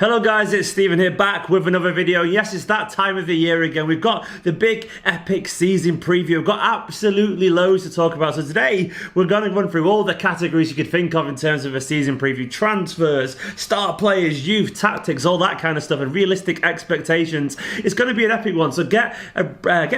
Hello guys, it's Stephen here, back with another video. Yes, it's that time of the year again. We've got the big epic season preview. We've got absolutely loads to talk about. So today, we're going to run through all the categories you could think of in terms of a season preview. Transfers, star players, youth, tactics, all that kind of stuff, and realistic expectations. It's going to be an epic one, so get a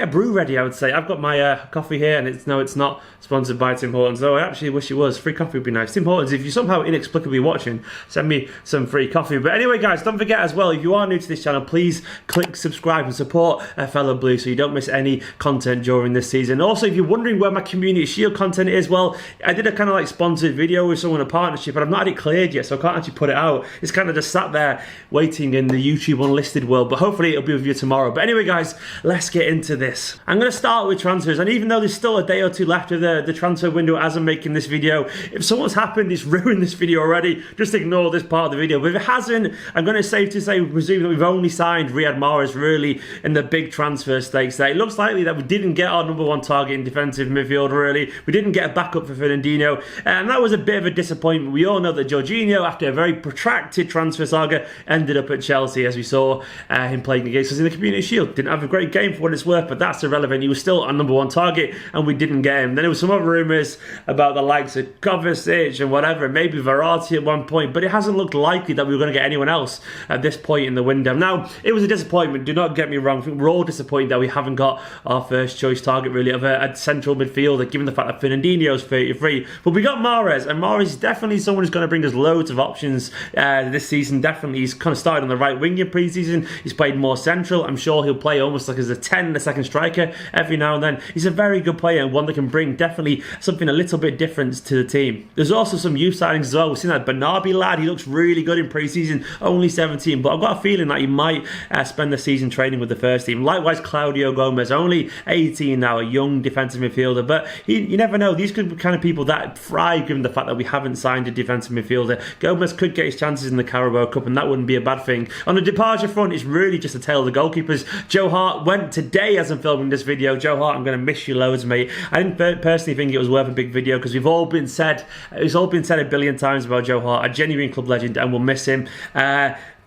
brew ready, I would say. I've got my coffee here, and it's not sponsored by Tim Hortons, though I actually wish it was. Free coffee would be nice. Tim Hortons, if you're somehow inexplicably watching, send me some free coffee. But anyway, guys, don't forget as well, if you are new to this channel, please click subscribe and support a fellow Blue so you don't miss any content during this season. Also, if you're wondering where my Community Shield content is, well, I did a kind of like sponsored video with someone, a partnership, and I've not had it cleared yet, so I can't actually put it out. It's kind of just sat there waiting in the YouTube unlisted world, but hopefully it'll be with you tomorrow. But anyway, guys, let's get into this. I'm going to start with transfers, and even though there's still a day or two left of the transfer window as I'm making this video, if something's happened, it's ruined this video already, just ignore this part of the video. But if it hasn't, I'm going to say presume that we've only signed Riyad Mahrez really in the big transfer stakes there. It looks likely that we didn't get our #1 target in defensive midfield really. We didn't get a backup for Fernandinho, and that was a bit of a disappointment. We all know that Jorginho, after a very protracted transfer saga, ended up at Chelsea, as we saw him playing against us in the Community Shield. Didn't have a great game for what it's worth, but that's irrelevant. He was still our #1 target, and we didn't get him. Then there was some other rumours about the likes of Kovacic and whatever, maybe Verratti at one point, but it hasn't looked likely that we were going to get anyone else at this point in the window. Now, it was a disappointment, do not get me wrong. I think we're all disappointed that we haven't got our first choice target really of a central midfielder, given the fact that Fernandinho's 33. But we got Mahrez, and Mahrez is definitely someone who's going to bring us loads of options this season. Definitely, he's kind of started on the right wing in pre-season. He's played more central. I'm sure he'll play almost like as a 10, the second striker every now and then. He's a very good player and one that can bring definitely something a little bit different to the team. There's also some youth signings as well. We've seen that Bernardo lad, he looks really good in pre-season, only 17, but I've got a feeling that he might spend the season training with the first team. Likewise, Claudio Gomes, only 18 now, a young defensive midfielder, but you never know. These could be kind of people that thrive given the fact that we haven't signed a defensive midfielder. Gomez could get his chances in the Carabao Cup, and that wouldn't be a bad thing. On the departure front, it's really just a tale of the goalkeepers. Joe Hart went today as I'm filming this video. Joe Hart, I'm going to miss you loads, mate. I didn't personally think it was worth a big video because it's all been said a billion times about Joe Hart, a genuine club legend, and we'll miss him.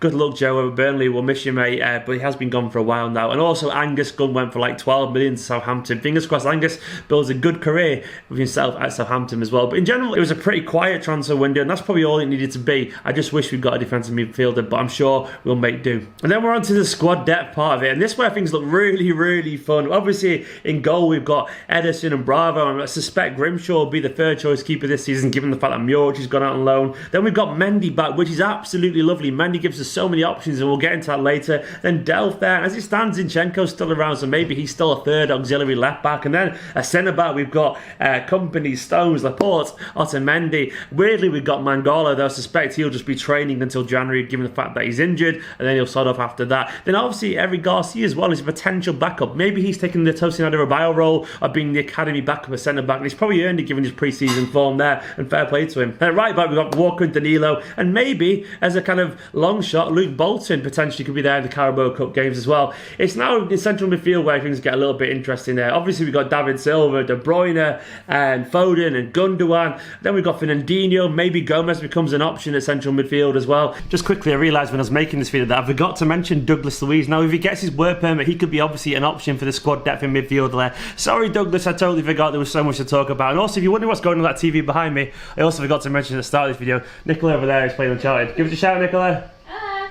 Good luck, Joe. Burnley will miss you, mate, but he has been gone for a while now. And also, Angus Gunn went for like 12 million to Southampton. Fingers crossed Angus builds a good career with himself at Southampton as well. But in general, it was a pretty quiet transfer window, and that's probably all it needed to be. I just wish we'd got a defensive midfielder, but I'm sure we'll make do. And then we're on to the squad depth part of it, and this is where things look really, really fun. Obviously, in goal, we've got Ederson and Bravo, and I suspect Grimshaw will be the third choice keeper this season, given the fact that Muric has gone out on loan. Then we've got Mendy back, which is absolutely lovely. Mendy gives us so many options, and we'll get into that later. Then Delph there. As it stands, Zinchenko's still around, so maybe he's still a third auxiliary left back. And then a centre back, we've got Kompany, Stones, Laporte, Otamendi. Weirdly, we've got Mangala, though I suspect he'll just be training until January, given the fact that he's injured, and then he'll sort off after that. Then obviously, Eric Garcia as well is a potential backup. Maybe he's taking the Tosin Adarabioyo role of being the academy backup, a centre back, and he's probably earned it given his pre-season form there, and fair play to him. And right back, we've got Walker and Danilo, and maybe as a kind of long shot, Luke Bolton potentially could be there in the Carabao Cup games as well. It's now in central midfield where things get a little bit interesting there. Obviously, we've got David Silva, De Bruyne, and Foden, and Gundogan. Then we've got Fernandinho. Maybe Gomez becomes an option at central midfield as well. Just quickly, I realised when I was making this video that I forgot to mention Douglas Luiz. Now, if he gets his work permit, he could be obviously an option for the squad depth in midfield there. Sorry, Douglas, I totally forgot there was so much to talk about. And also, if you're wondering what's going on that TV behind me, I also forgot to mention at the start of this video, Nicola over there is playing Uncharted. Give us a shout, Nicola.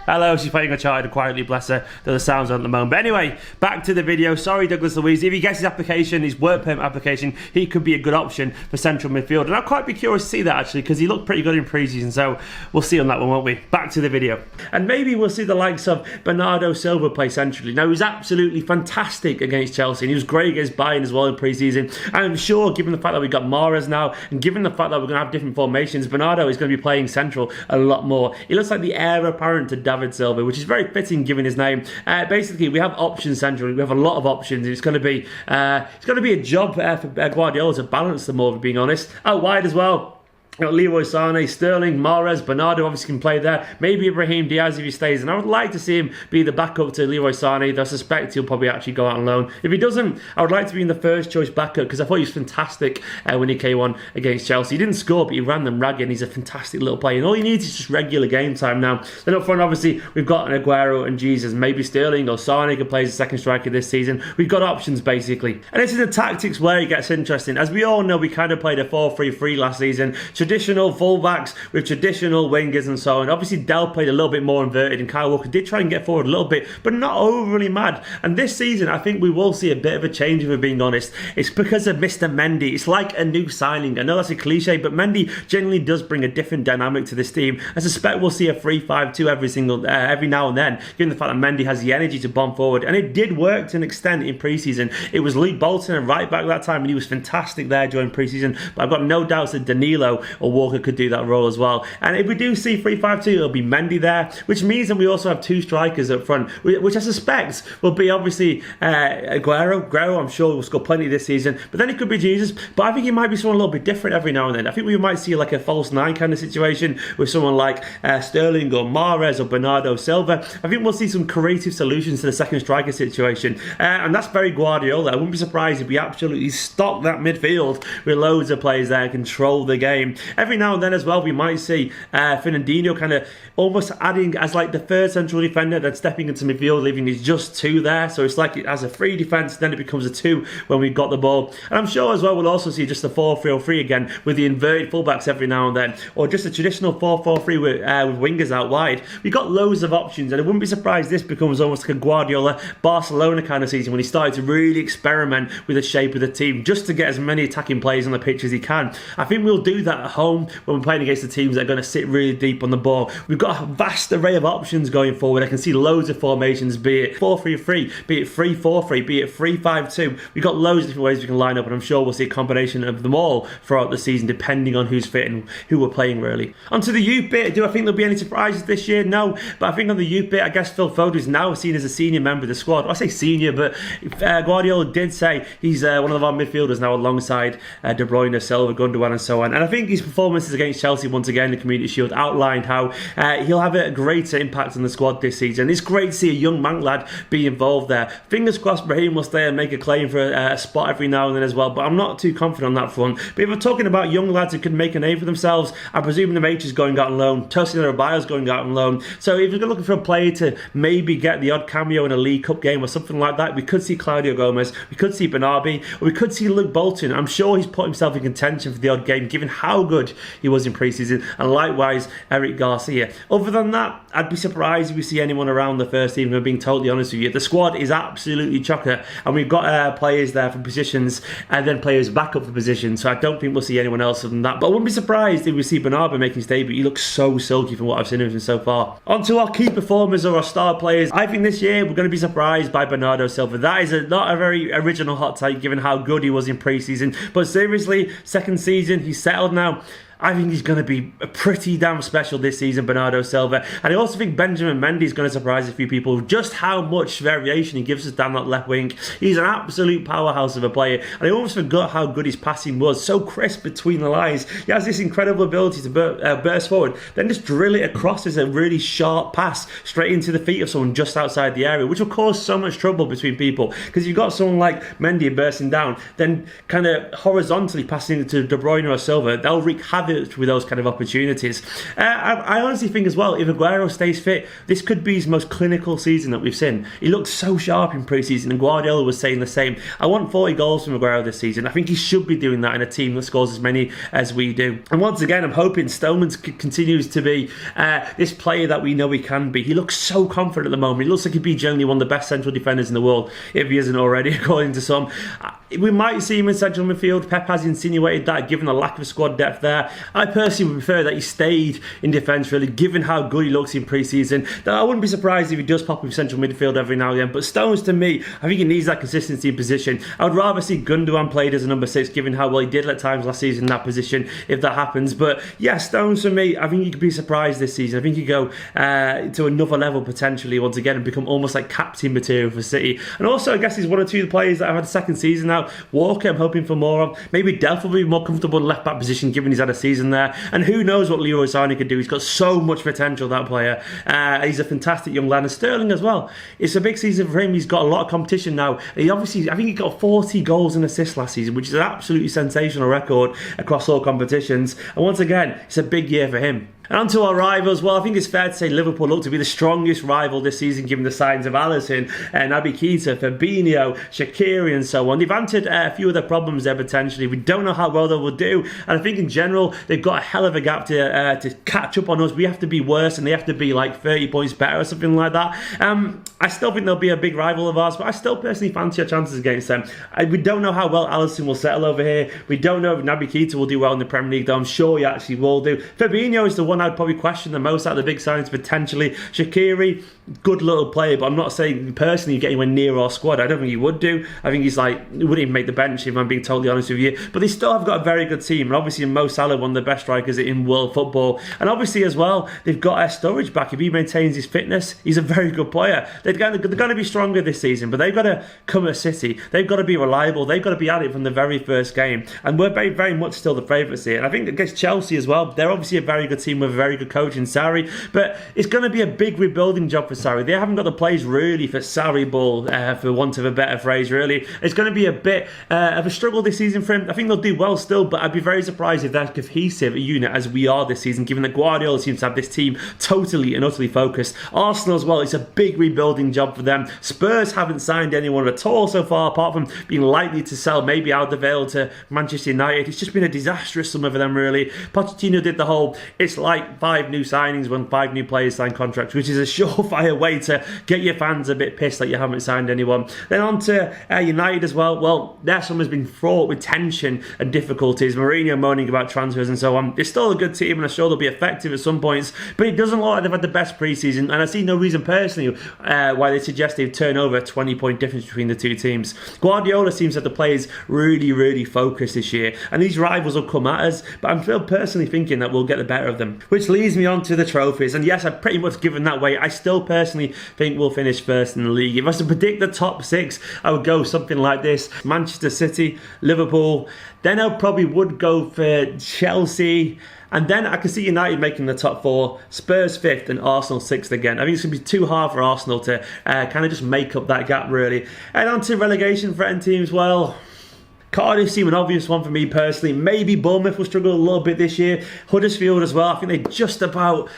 Hello, she's playing Uncharted quietly, bless her. The sounds on at the moment. But anyway, back to the video. Sorry, Douglas Luiz. If he gets his application, his work permit application, he could be a good option for central midfield. And I'd quite be curious to see that, actually, because he looked pretty good in pre-season. So we'll see on that one, won't we? Back to the video. And maybe we'll see the likes of Bernardo Silva play centrally. Now, he was absolutely fantastic against Chelsea, and he was great against Bayern as well in pre-season. And I'm sure, given the fact that we've got Mahrez now, and given the fact that we're going to have different formations, Bernardo is going to be playing central a lot more. He looks like the heir apparent to David Silva, which is very fitting given his name. Basically, we have options centrally. We have a lot of options. It's going to be a job for Guardiola to balance them all, if being honest. Out wide as well. Leroy Sané, Sterling, Mahrez, Bernardo obviously can play there. Maybe Ibrahim Diaz if he stays. And I would like to see him be the backup to Leroy Sané, though I suspect he'll probably actually go out on loan. If he doesn't, I would like to be in the first choice backup because I thought he was fantastic when he came on against Chelsea. He didn't score, but he ran them ragged and he's a fantastic little player. And all he needs is just regular game time now. Then up front, obviously, we've got an Aguero and Jesus. Maybe Sterling or Sané could play as a second striker this season. We've got options, basically. And this is the tactics where it gets interesting. As we all know, we kind of played a 4-3-3 last season. Traditional fullbacks with traditional wingers and so on. Obviously, Dell played a little bit more inverted and Kyle Walker did try and get forward a little bit, but not overly mad. And this season, I think we will see a bit of a change, if we're being honest. It's because of Mr. Mendy. It's like a new signing. I know that's a cliche, but Mendy generally does bring a different dynamic to this team. I suspect we'll see a 3-5-2 every now and then, given the fact that Mendy has the energy to bomb forward. And it did work to an extent in pre-season. It was Luke Bolton and right back that time, and he was fantastic there during pre-season. But I've got no doubts that Danilo or Walker could do that role as well. And if we do see 3-5-2, it'll be Mendy there, which means that we also have two strikers up front, which I suspect will be obviously Aguero. I'm sure will score plenty this season, but then it could be Jesus. But I think he might be someone a little bit different every now and then. I think we might see like a false nine kind of situation with someone like Sterling or Mahrez or Bernardo Silva. I think we'll see some creative solutions to the second striker situation, and that's very Guardiola. I wouldn't be surprised if we absolutely stock that midfield with loads of players there and control the game. Every now and then as well, we might see Fernandinho kind of almost adding as like the third central defender, then stepping into midfield, leaving his just two there. So it's like it has a 3 defence, then it becomes a 2 when we've got the ball. And I'm sure as well we'll also see just a 4-3-3 again with the inverted fullbacks every now and then, or just a traditional 4-4-3 with wingers out wide. We've got loads of options, and I wouldn't be surprised this becomes almost like a Guardiola Barcelona kind of season when he started to really experiment with the shape of the team just to get as many attacking players on the pitch as he can. I think we'll do that at home when we're playing against the teams that are going to sit really deep on the ball. We've got a vast array of options going forward. I can see loads of formations, be it 4-3-3, be it 3-4-3, be it 3-5-2. We've got loads of different ways we can line up, and I'm sure we'll see a combination of them all throughout the season, depending on who's fit and who we're playing, really. Onto the youth bit. Do I think there'll be any surprises this year? No. But I think on the youth bit, I guess Phil Foden is now seen as a senior member of the squad. Well, I say senior, but Guardiola did say he's one of our midfielders now alongside De Bruyne, Silva, Gundogan and so on. And I think his performances against Chelsea once again in the Community Shield outlined how he'll have a greater impact on the squad this season. It's great to see a young man lad be involved there. Fingers crossed Brahim will stay and make a claim for a spot every now and then as well, but I'm not too confident on that front. But if we're talking about young lads who can make a name for themselves, I presume the H is going out on loan, Tosin Adebayo's going out on loan. So if you're looking for a player to maybe get the odd cameo in a League Cup game or something like that, we could see Claudio Gomes, we could see Bernardo, or we could see Luke Bolton. I'm sure he's put himself in contention for the odd game given how good he was in pre-season, and likewise Eric Garcia. Other than that, I'd be surprised if we see anyone around the first team, if I'm being totally honest with you. The squad is absolutely chocker, and we've got players there for positions and then players back up for positions, so I don't think we'll see anyone else other than that. But I wouldn't be surprised if we see Bernardo making his debut. He looks so silky from what I've seen of him so far. On to our key performers or our star players. I think this year we're going to be surprised by Bernardo Silva. That is not a very original hot take given how good he was in pre-season, but seriously, second season, he's settled now. I think he's going to be pretty damn special this season, Bernardo Silva. And I also think Benjamin Mendy is going to surprise a few people with just how much variation he gives us down that left wing. He's an absolute powerhouse of a player. And I almost forgot how good his passing was. So crisp between the lines. He has this incredible ability to burst forward, then just drill it across as a really sharp pass straight into the feet of someone just outside the area, which will cause so much trouble between people. Because you've got someone like Mendy bursting down, then kind of horizontally passing it to De Bruyne or Silva. They'll wreak havoc with those kind of opportunities. I honestly think as well, if Aguero stays fit, this could be his most clinical season that we've seen. He looked so sharp in pre-season, and Guardiola was saying the same. I want 40 goals from Aguero this season. I think he should be doing that in a team that scores as many as we do. And once again, I'm hoping Stoneman continues to be this player that we know he can be. He looks so confident at the moment. He looks like he'd be generally one of the best central defenders in the world, if he isn't already, according to some. We might see him in central midfield. Pep has insinuated that, given the lack of squad depth there. I personally would prefer that he stayed in defence, really, given how good he looks in pre-season. I wouldn't be surprised if he does pop in central midfield every now and then. But Stones, to me, I think he needs that consistency in position. I would rather see Gundogan played as a number 6, given how well he did at times last season in that position, if that happens. But yeah, Stones, for me, I think he could be surprised this season. I think he could go to another level potentially once again and become almost like captain material for City. And also, I guess he's one or two players that have had a second season now now. Walker, I'm hoping for more of. Maybe Delph will be more comfortable in left-back position given he's had a season there. And who knows what Leroy Sané could do. He's got so much potential, that player. He's a fantastic young lad. And Sterling as well. It's a big season for him. He's got a lot of competition now. He obviously, I think he got 40 goals and assists last season, which is an absolutely sensational record across all competitions. And once again, it's a big year for him. And on to our rivals. Well, I think it's fair to say Liverpool look to be the strongest rival this season, given the signs of Alisson, Naby Keita, Fabinho, Shaqiri and so on. They've answered a few of their problems there potentially. We don't know how well they will do. And I think in general, they've got a hell of a gap to catch up on us. We have to be worse and they have to be like 30 points better or something like that. I still think they'll be a big rival of ours, but I still personally fancy our chances against them. We don't know how well Alisson will settle over here. We don't know if Naby Keita will do well in the Premier League, though I'm sure he actually will do. Fabinho is the one I'd probably question the most out of the big signings potentially. Shaqiri, good little player, but I'm not saying personally get anywhere near our squad. I don't think he would do. I think he's like, he wouldn't even make the bench if I'm being totally honest with you. But they still have got a very good team, and obviously Mo Salah, one of the best strikers in world football. And obviously as well, they've got Sturridge back. If he maintains his fitness, he's a very good player. They're going to be stronger this season, but they've got to come at City. They've got to be reliable. They've got to be at it from the very first game. And we're very, very much still the favourites here. And I think against Chelsea as well, they're obviously a very good team with a very good coach in Sarri, but it's going to be a big rebuilding job for Sarri. They haven't got the players really for Sarri ball, for want of a better phrase, really. It's going to be a bit of a struggle this season for him. I think they'll do well still, but I'd be very surprised if they're cohesive a unit as we are this season, given that Guardiola seems to have this team totally and utterly focused. Arsenal as well, it's a big rebuilding job for them. Spurs haven't signed anyone at all so far, apart from being likely to sell maybe Alderweireld to Manchester United. It's just been a disastrous summer for them, really. Pochettino did the whole, it's like 5 new signings when 5 new players sign contracts, which is a surefire way to get your fans a bit pissed that you haven't signed anyone. Then on to United as well. Well, their summer's been fraught with tension and difficulties. Mourinho moaning about transfers and so on. They're still a good team and I'm sure they'll be effective at some points, but it doesn't look like they've had the best pre-season, and I see no reason personally why they suggest they've turned over a 20-point difference between the two teams. Guardiola seems that the players really, really focused this year, and these rivals will come at us, but I'm still personally thinking that we'll get the better of them. Which leads me on to the trophies, and yes, I've pretty much given that way. I still personally think we'll finish first in the league. If I was to predict the top 6, I would go something like this: Manchester City, Liverpool, then I probably would go for Chelsea, and then I can see United making the top 4, Spurs 5th and Arsenal 6th again. I think it's going to be too hard for Arsenal to kind of just make up that gap, really. And on to relegation threatened teams, well, Cardiff seem an obvious one for me personally. Maybe Bournemouth will struggle a little bit this year. Huddersfield as well. I think they just about,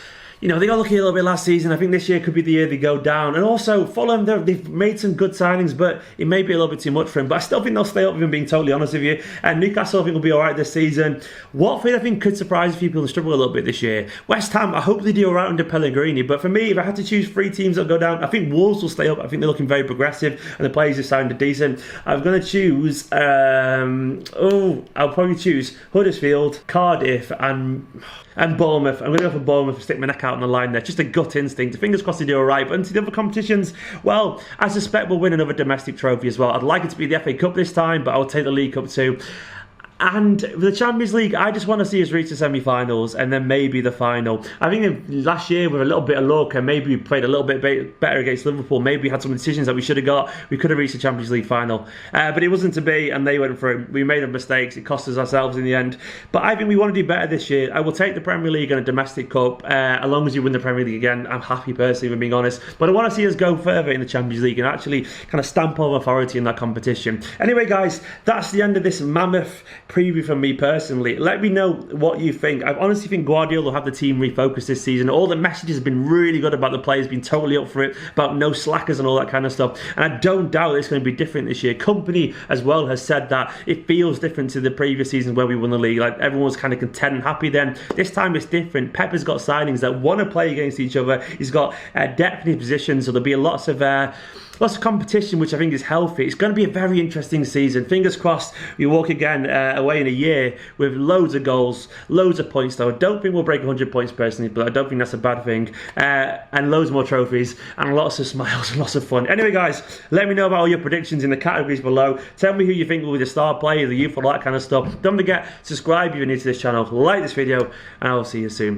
you know, they got lucky a little bit last season. I think this year could be the year they go down. And also, Fulham, they've made some good signings, but it may be a little bit too much for them. But I still think they'll stay up, if I'm being totally honest with you. And Newcastle, I think, will be all right this season. Watford, I think, could surprise people and struggle a little bit this year. West Ham, I hope they do all right under Pellegrini. But for me, if I had to choose 3 teams that will go down, I think Wolves will stay up. I think they're looking very progressive, and the players have signed are decent. I'm going to choose, I'll probably choose Huddersfield, Cardiff, and Bournemouth. I'm going to go for Bournemouth and stick my neck out on the line there. Just a gut instinct. Fingers crossed they do alright. But into the other competitions, well, I suspect we'll win another domestic trophy as well. I'd like it to be the FA Cup this time, but I'll take the League Cup too. And with the Champions League, I just want to see us reach the semi-finals and then maybe the final. I think last year with a little bit of luck and maybe we played a little bit better against Liverpool, maybe we had some decisions that we should have got, we could have reached the Champions League final. But it wasn't to be, and they went through. We made mistakes, it cost us ourselves in the end. But I think we want to do better this year. I will take the Premier League and a domestic cup, as long as you win the Premier League again. I'm happy personally, if I'm being honest. But I want to see us go further in the Champions League and actually kind of stamp our authority in that competition. Anyway guys, that's the end of this mammoth preview from me personally. Let me know what you think. I honestly think Guardiola will have the team refocused this season. All the messages have been really good about the players being totally up for it, about no slackers and all that kind of stuff. And I don't doubt it's going to be different this year. Kompany as well has said that it feels different to the previous seasons where we won the league. Like everyone was kind of content and happy then. This time it's different. Pep has got signings that want to play against each other. He's got depth in his position, so there'll be lots of competition, which I think is healthy. It's going to be a very interesting season. Fingers crossed we walk again away in a year with loads of goals, loads of points though. I don't think we'll break 100 points personally, but I don't think that's a bad thing. And loads more trophies and lots of smiles and lots of fun. Anyway guys, let me know about all your predictions in the categories below. Tell me who you think will be the star player, the youth, all that kind of stuff. Don't forget, subscribe if you're new to this channel, like this video, and I will see you soon.